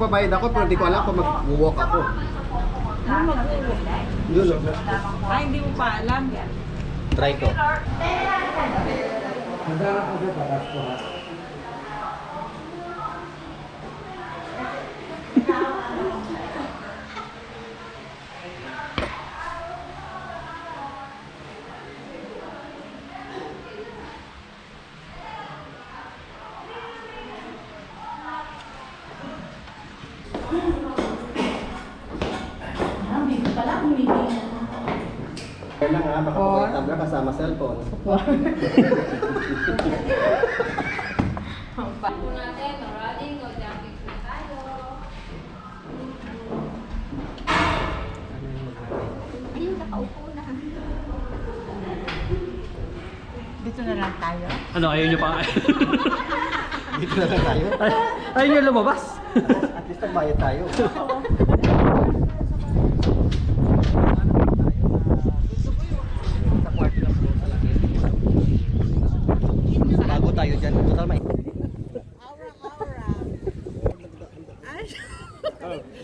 magbabayad ako pero hindi ko alam kung mag-walk ako. Ano mag-uwi? Dulo. Ay, hindi mo pa alam. Try ko. Kaya lang ha, baka pagkaitab ka kasama cellphone. Pagpo natin, running o jumping po tayo. Ayun, nakaupo na. Dito na lang tayo. Ano, ayaw nyo pa? Dito na lang tayo. Ayaw nyo lumabas? At least nagbayad tayo. Bago tayo dyan. Total may...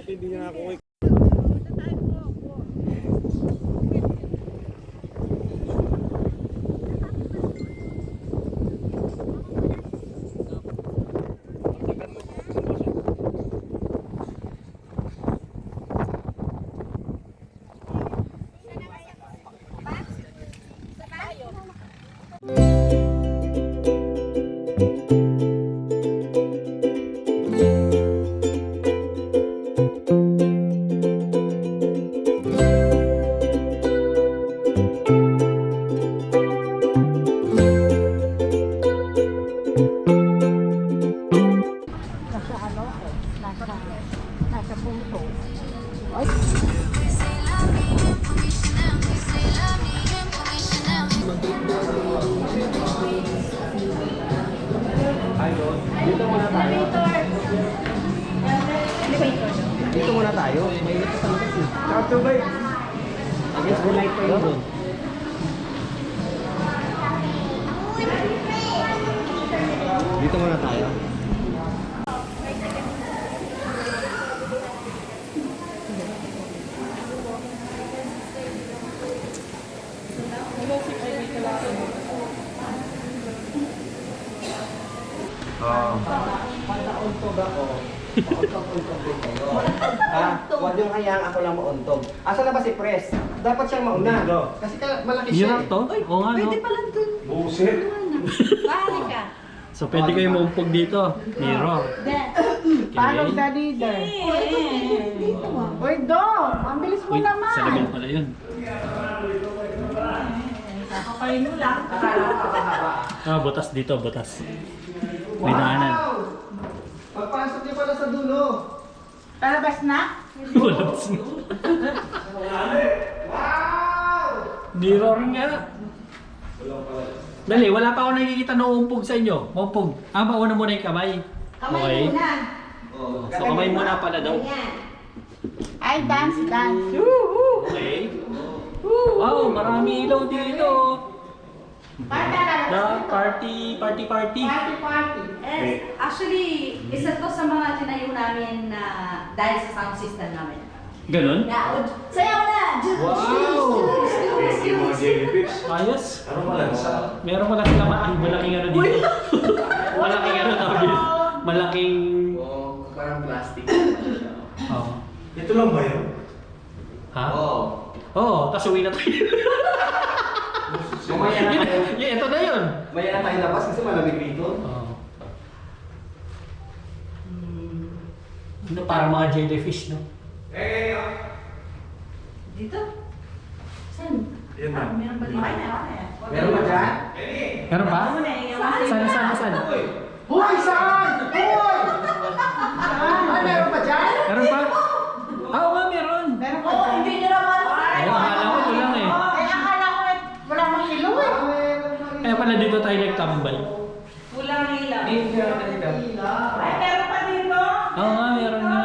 Hindi niya ako. Nasa puso. Dito muna tayo. Dito muna tayo. Mainit pa sa labas eh. Kakabay. I guess we like pa yun doon. Dito muna tayo. Pagka-untog ako, pauntog-untog din kayo. Huwag yung hayang ako lang mauntog. Asa na ba si Pres? Dapat siyang mauna. Kasi malaki siya Hirap to? Oo nga, no? Pwede pala dun. Buset! Pare ka. So, pwede kayo maumpog dito. Mirror. Paano sa leader? Dito mo. Uy, Dom! Ang bilis mo Uy, naman. sa label pala yun. Kakapain mo lang. Ah, butas dito, butas. May daanan. Pagpasok niyo pala sa dulo. Palabas na? Butas. Mirror nga. Dali, wala pa ako nakikita na uumpog sa inyo. Maumpog. Ah, mauna muna yung kamay. Okay. So, kamay muna pala daw. Ay, dance. Okay. Wow, marami ilaw dito. Na party. Actually, isa to sa mga tinayo namin na dahil sa sound system namin. Ganun? Sayaw na! Wow! Ayos. Ano pala sa... Meron pala sila malaking ano dito. Malaking ano tawag dito. Malaking... Parang plastic. Oh. Ito lang ba yun? Ha? Oo, tapos uwi na tayo. Mamaya na tayo. Ito na yun. Mamaya na tayo labas kasi malamig dito. Oh. Ano, parang mga jellyfish, no? Dito? Saan? Yan na. Meron ba dito? Meron ba dyan? Meron ba? Saan? Hoy! Saan? Hoy! Ay, meron ba dyan? Meron pa? Ah, oo nga, meron. Oo, hindi nyo naman. Ayun, akala ko ito lang eh. Ay, akala ko wala mang ilaw eh. Kaya pala dito tayo nagtambay. Walang ilaw. Ay, meron pa dito. Oo nga, meron nga.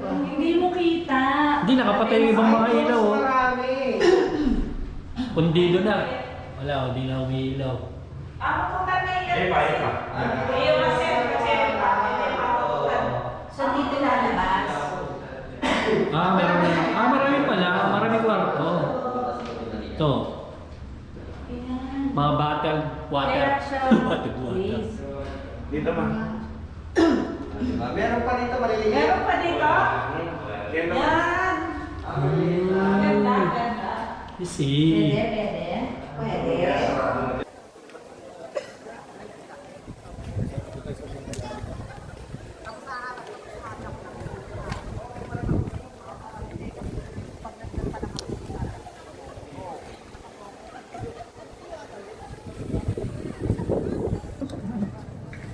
Hindi mo kita. Hindi, nakapatay yung ibang mga ilaw. Oh. Marami. Kundido na. Wala, hindi na umiilaw. Eh, pahit ka. So, Water. Meron siya. Water. Yes. Dito ma. Diba? Meron pa dito maliliit. Meron pa dito? Yan Yan. Ganda, ganda. You see. Pwede.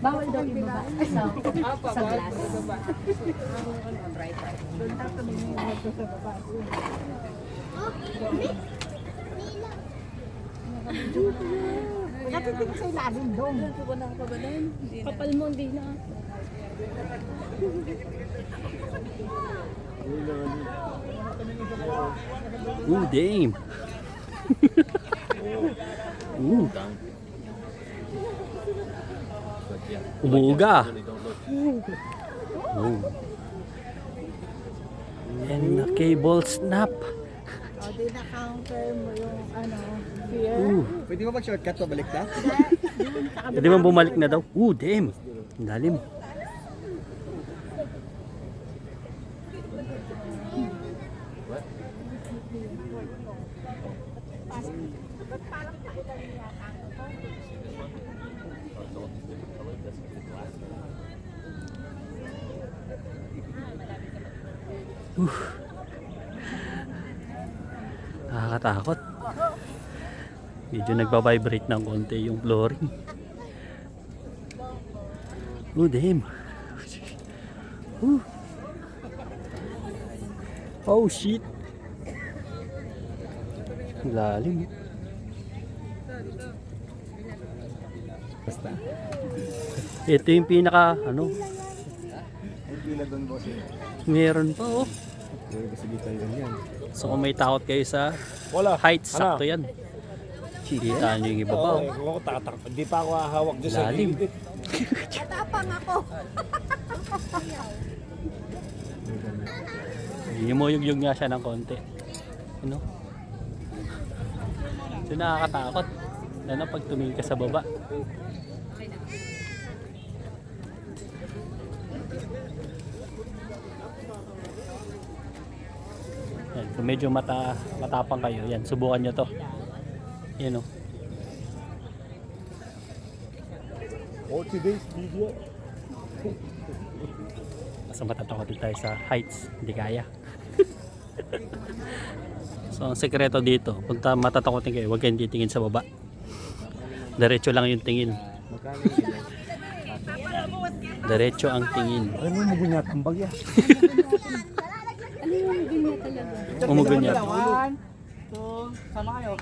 Bawal daw ibaba. Sa glass. Natitigil sa ilalim doon. Kapal mo, hindi na. Ooh, damn. Ooh. Umuuga. Oh. And a cable snap. O, di na-counter mo yung fear. Ooh. Pwede mo mag-shortcut to balik na? Pwede mo bumalik na daw. Ooh, damn. Ang lalim. Nakakatakot. Medyo nagbabibrate ng konti yung flooring. Oh damn. Oh shit. Lalim. Basta. Ito yung pinaka meron pa oh. So kung may takot kayo sa heights, sakto yan. Kita nyo yung iba pa oh. Ako tatakot. Hindi pa ako hahawak dyan sa Lalim. gilid. Matapang ako. Yumuyog-yug nga siya ng konti. Ano? So nakakatakot. Lalo pag tumingin ka sa baba. Yan, kung medyo matapang kayo, yan, subukan nyo to. Yan o. 40 days video. Basta matatakotin tayo sa heights, hindi kaya. So ang sekreto dito, kung matatakotin kayo, huwag kayong titingin sa baba. Diretso lang yung tingin. Diretso ang tingin. Ano mo magunyat ang bagya? Umugunyat. 1, 2, sama kayo.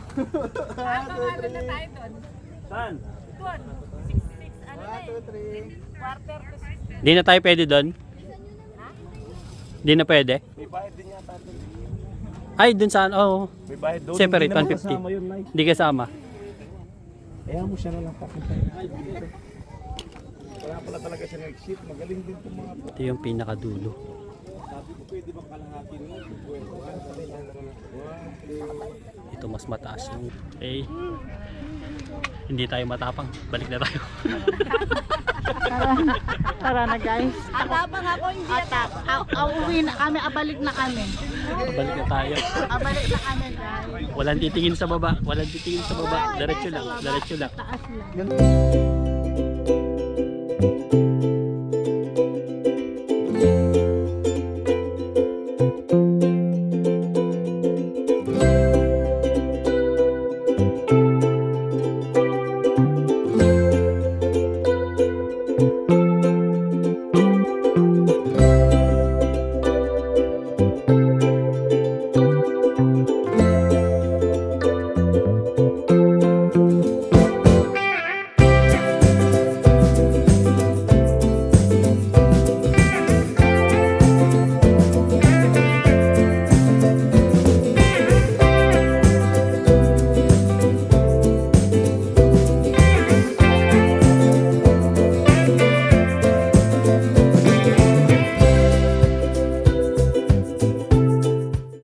Saan? 1, 2, 3. Di na tayo pwede doon? Di na pwede? May bayad din yata doon. Ay, doon saan? Oh, May bayad doon. separate, Hindi naman 150. kasama yun, Mike. Hindi kasama. Kaya mo siya na lang papunta. Wala pala talaga siya nag-shit. Magaling din itong mga Ito yung pinakadulo. sabi ko, pwede ba kalahatin mo? Ito mas mataas yung... Okay. Hindi tayo matapang. Balik na tayo. Tara na guys. Atapang ako, hindi Uwi na kami, abalik na kami. Balik na tayo. Abalik na kami guys. Walang titingin sa baba. Walang titingin sa baba. Diretso lang. Diretso lang. Taas lang.